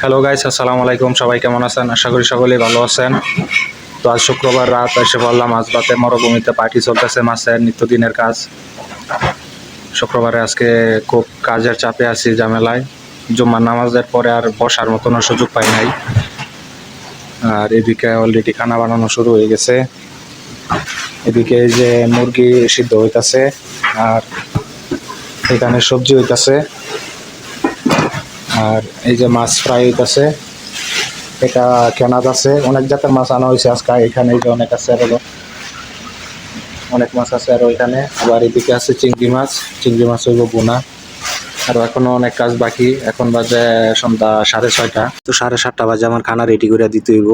Hello guys, আসসালামু আলাইকুম। সবাই কেমন আছেন? আশা করি সকলেই ভালো আছেন। তো আজ শুক্রবার রাত এসে বললাম মাছ ভাতে মরুভূমিতে পার্টি চলতেছে, মাছের নিত্যদিনের কাজ। শুক্রবারে আজকে খুব কাজের চাপে আছি, ঝামেলায়। জুম্মার নামাজের পরে আর বসার মতন সুযোগ পাই নাই। আর এদিকে অলরেডি খানা বানানো শুরু হয়ে গেছে। এদিকে এই যে মুরগি সিদ্ধ হইতাছে, আর এখানে সবজি হইতাছে, আর এই যে মাছ ফ্রাই হইতাছে। এটা কেনাজ আছে, অনেক জাতের মাছ আনা হয়েছে আজকে। এখানে এই যে অনেক আছে, আরো অনেক মাছ আছে আরো এখানে। আবার এদিকে আছে চিংড়ি মাছ হইব বোনা। আরো এখনো অনেক কাজ বাকি। এখন বাজে সন্ধ্যা 6:30। তো 7:30 বাজে আমার খানা রেডি করে দিতে হইব।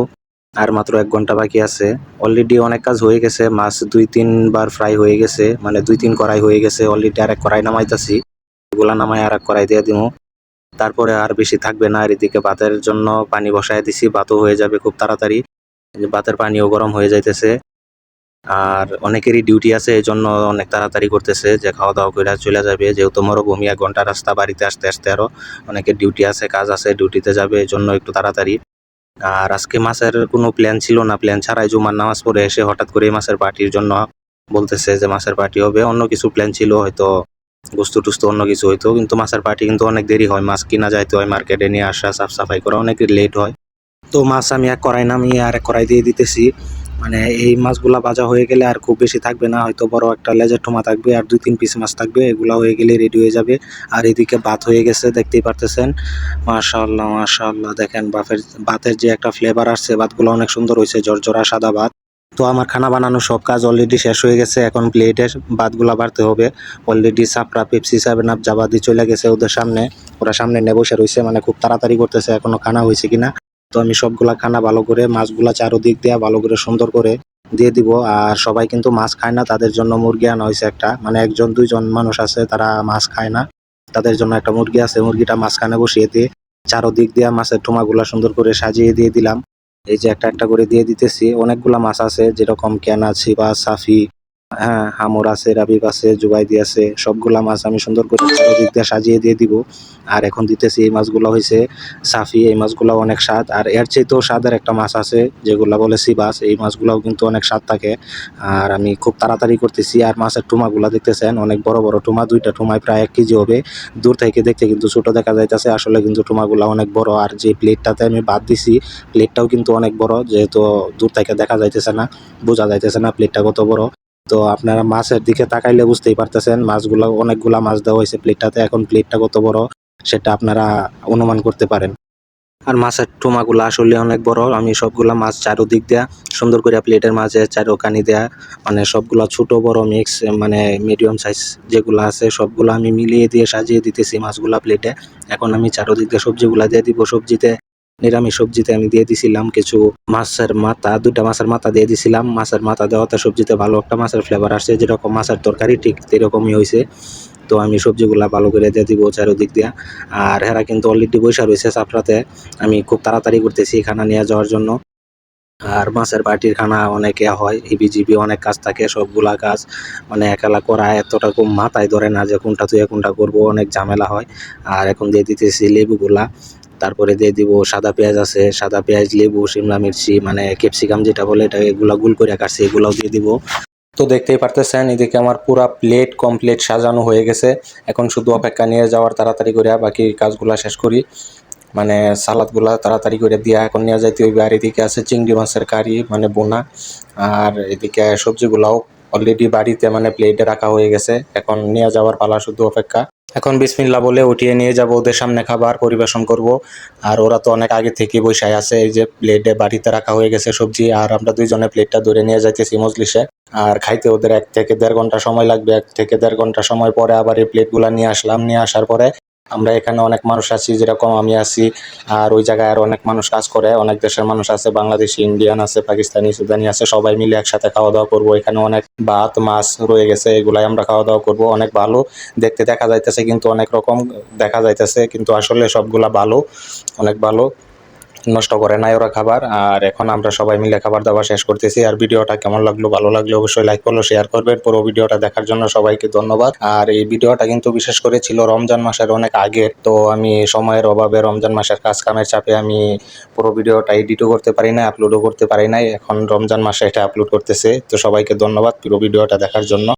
আর মাত্র 1 ঘন্টা বাকি আছে। অলরেডি অনেক কাজ হয়ে গেছে, মাছ 2-3 বার ফ্রাই হয়ে গেছে, মানে 2-3 কড়াই হয়ে গেছে। অলরেডি আরেক কড়াই নামাইতাছি, এগুলা নামাই আর এক কড়াই দিয়ে দিব। তারপরে আর বেশি থাকবে না। আর এদিকে ভাতের জন্য পানি বসায় দিছি, ভাতও হয়ে যাবে খুব তাড়াতাড়ি। ভাতের পানিও গরম হয়ে যাইতেছে। আর অনেকেরই ডিউটি আছে, এই জন্য অনেক তাড়াতাড়ি করতেছে যে খাওয়া দাওয়া করে চলে যাবে, যেহেতু মরুভূমি 1 ঘন্টা রাস্তা, বাড়িতে আসতে আসতে আরো অনেকের ডিউটি আছে, কাজ আছে, ডিউটিতে যাবে, এই জন্য একটু তাড়াতাড়ি। আর আজকে মাছের কোনো প্ল্যান ছিল না, প্ল্যান ছাড়াই জুমার নামাজ পড়ে এসে হঠাৎ করে মাছের পার্টির জন্য বলতেছে যে মাছের পার্টি হবে। অন্য কিছু প্ল্যান ছিল, হয়তো গোস্ত টুস্ত অন্য কিছু হইতো, কিন্তু মাছের পার্টি কিন্তু অনেক দেরি হয়। মাছ কিনা যাইতে হয়, মার্কেটে নিয়ে আসা, সাফ সাফাই করা অনেক লেট হয়। তো মাছ আমি এক কড়াই নামিয়ে আর এক কড়াই দিয়ে দিতেছি। মানে এই মাছগুলা ভাজা হয়ে গেলে আর খুব বেশি থাকবে না, হয়তো বড় একটা লেজের টোমা থাকবে আর 2-3 পিস মাছ থাকবে, এগুলা হয়ে গেলে রেডি হয়ে যাবে। আর এদিকে ভাত হয়ে গেছে, দেখতেই পারতেছেন। মাশাআল্লাহ মাশাআল্লাহ, দেখেন ভাতের যে একটা ফ্লেভার আসছে, ভাতগুলো অনেক সুন্দর হয়েছে, ঝরঝরা সাদা ভাত। তো আমার খানা বানানো সব কাজ অলরেডি শেষ হয়ে গেছে, এখন প্লেটে ভাতগুলা বাড়তে হবে। অলরেডি সাপড়া, পেপসি, 7 আপ, জাবাদি চলে গেছে ওদের সামনে, ওরা সামনে নিয়ে বসে রয়েছে, মানে খুব তাড়াতাড়ি করতেছে এখনো খানা হয়েছে কিনা। তো আমি সবগুলা খানা ভালো করে, মাছগুলা চারোদিক দিয়ে ভালো করে সুন্দর করে দিয়ে দিব। আর সবাই কিন্তু মাছ খায় না, তাদের জন্য মুরগি আনা হয়েছে একটা, মানে 1-2 জন মানুষ আছে তারা মাছ খায় না, তাদের জন্য একটা মুরগি আছে। মুরগিটা মাঝখানে বসিয়ে দিয়ে চারোদিক দিয়ে মাছের টোমাগুলা সুন্দর করে সাজিয়ে দিয়ে দিলাম। এই যে একটা একটা করে দিয়ে দিতেছি। অনেকগুলা মাছ আছে, যেরকম ক্যানা, ছিপা, সাফি, হ্যাঁ, হামর আছে, রাবিব আছে, জুবাইদি আছে, সবগুলা মাছ আমি সুন্দর করে চারোদিক দিয়ে সাজিয়ে দিয়ে দিব। আর এখন দিতেছি এই মাছগুলো হয়েছে সাফি, এই মাছগুলো অনেক স্বাদ। আর এর চাইতেও স্বাদের একটা মাছ আছে যেগুলা বলে সিবাস, এই মাছগুলাও কিন্তু অনেক স্বাদ থাকে। আর আমি খুব তাড়াতাড়ি করতেছি। আর মাছের টুমাগুলা দেখতেছেন, অনেক বড় বড় টুমা, 2টা টুমায় প্রায় 1 কেজি হবে। দূর থেকে দেখতে কিন্তু ছোট দেখা যাইতেছে, আসলে কিন্তু টুমাগুলা অনেক বড়। আর যে প্লেটটাতে আমি ভাত দিছি, প্লেটটাও কিন্তু অনেক বড়, যেহেতু দূর থেকে দেখা যাইতেছে না, বোঝা যাইতেছে না প্লেটটা কত বড়। তো আপনারা মাছের দিকে তাকাইলে বুঝতেই পারতেছেন, মাছগুলা, অনেকগুলা মাছ দেওয়া হয়েছে প্লেটটাতে, এখন প্লেটটা কত বড় সেটা আপনারা অনুমান করতে পারেন। আর মাছের টোমাগুলা আসলে অনেক বড়। আমি সবগুলা মাছ চারোদিক দিয়া সুন্দর করে প্লেটের মাঝে চারোখানি দেয়া, মানে সবগুলা ছোট বড় মিক্স, মানে মিডিয়াম সাইজ যেগুলা আছে সবগুলা আমি মিলিয়ে দিয়ে সাজিয়ে দিতেছি মাছগুলা প্লেটে। এখন আমি চারোদিক দিয়ে সবজিগুলা দিয়ে দিব। সবজিতে, নিরামিষ সবজিতে আমি দিয়ে দিছিলাম কিছু মাছের মাথা, 2টা মাছের মাথা দিয়ে দিছিলাম। মাছের মাথা দেওয়াতে সবজিতে ভালো একটা মাছের ফ্লেভার আসছে, যেরকম মাছের তরকারি ঠিক সেরকমই হয়েছে। তো আমি সবজিগুলা ভালো করে দিয়ে দিব চারোদিক দিয়া। আর হেরা কিন্তু অলরেডি বইসা রয়েছে চাপড়াতে, আমি খুব তাড়াতাড়ি করতেছি খানা নিয়ে যাওয়ার জন্য। আর মাছের পার্টির খানা অনেকে হয়, হিবিজিবি অনেক কাজ থাকে, সবগুলা কাজ মানে একালা করা এতটা কম মাথায় ধরে না, যে কোনটা তুই কোনটা করবো, অনেক ঝামেলা হয়। আর এখন দিয়ে দিতেছি লেবুগুলা, তারপরে দিয়ে দিব সাদা পেঁয়াজ আছে, সাদা পেঁয়াজ, লেবু, শিমলা মির্চি, মানে ক্যাপসিকাম যেটা বলে, এটা এগুলা গুল করে কাটছি, এগুলাও দিয়ে দিব। তো দেখতেই পারতেছেন, এদিকে আমার পুরা প্লেট কমপ্লিট সাজানো হয়ে গেছে। এখন শুধু অপেক্ষা নিয়ে যাওয়ার, তাড়াতাড়ি করে বাকি কাজগুলা শেষ করি, মানে সালাদগুলা তাড়াতাড়ি করে দিয়া এখন নিয়ে যাইতে হইবে। আর এদিকে আছে চিংড়ি মাছের কারি, মানে বোনা। আর এদিকে সবজিগুলাও অলরেডি বাড়িতে, মানে প্লেটে রাখা হয়ে গেছে, এখন নিয়ে যাওয়ার পালা, শুধু অপেক্ষা। এখন বিসমিল্লাহ বলে উঠিয়ে নিয়ে যাব, ওদের সামনে খাবার পরিবেশন করব। আর ওরা তো অনেক আগে থেকে বসে আছে, এই যে প্লেটে বাড়িতে রাখা হয়ে গেছে সবজি, আর আমরা 2 জনে প্লেটটা ধরে নিয়ে যাইতেছি মজলিসে। আর খাইতে ওদের 1 থেকে 1.5 ঘন্টা সময় লাগবে। 1 থেকে 1.5 ঘন্টা সময় পরে আবার এই প্লেটগুলা নিয়ে আসলাম। নিয়ে আসার পরে আমরা এখানে অনেক মানুষ আছি, যেরকম আমি আছি, আর ওই জায়গায় আর অনেক মানুষ কাজ করে, অনেক দেশের মানুষ আছে, বাংলাদেশি, ইন্ডিয়ান আছে, পাকিস্তানি, সুদানি আছে, সবাই মিলে একসাথে খাওয়া দাওয়া করবো। এখানে অনেক ভাত মাছ রয়ে গেছে, এগুলাই আমরা খাওয়া দাওয়া করবো। অনেক ভালো দেখতে দেখা যাইতেছে, কিন্তু অনেক রকম দেখা যাইতেছে, কিন্তু আসলে সবগুলা ভালো, অনেক ভালো। নষ্ট করে নাই ওরা খাবার। আর এখন আমরা সবাই মিলে খাবার দাবার শেষ করতেছি। আর ভিডিওটা কেমন লাগলো, ভালো লাগলে অবশ্যই লাইক করলো, শেয়ার করবেন। পুরো ভিডিওটা দেখার জন্য সবাইকে ধন্যবাদ। আর এই ভিডিওটা কিন্তু বিশেষ করে ছিল রমজান মাসের অনেক আগের, তো আমি সময়ের অভাবে রমজান মাসের কাজ কামের চাপে আমি পুরো ভিডিওটা এডিটও করতে পারি না, আপলোডও করতে পারি নাই। এখন রমজান মাসে এটা আপলোড করতেছে। তো সবাইকে ধন্যবাদ পুরো ভিডিওটা দেখার জন্য।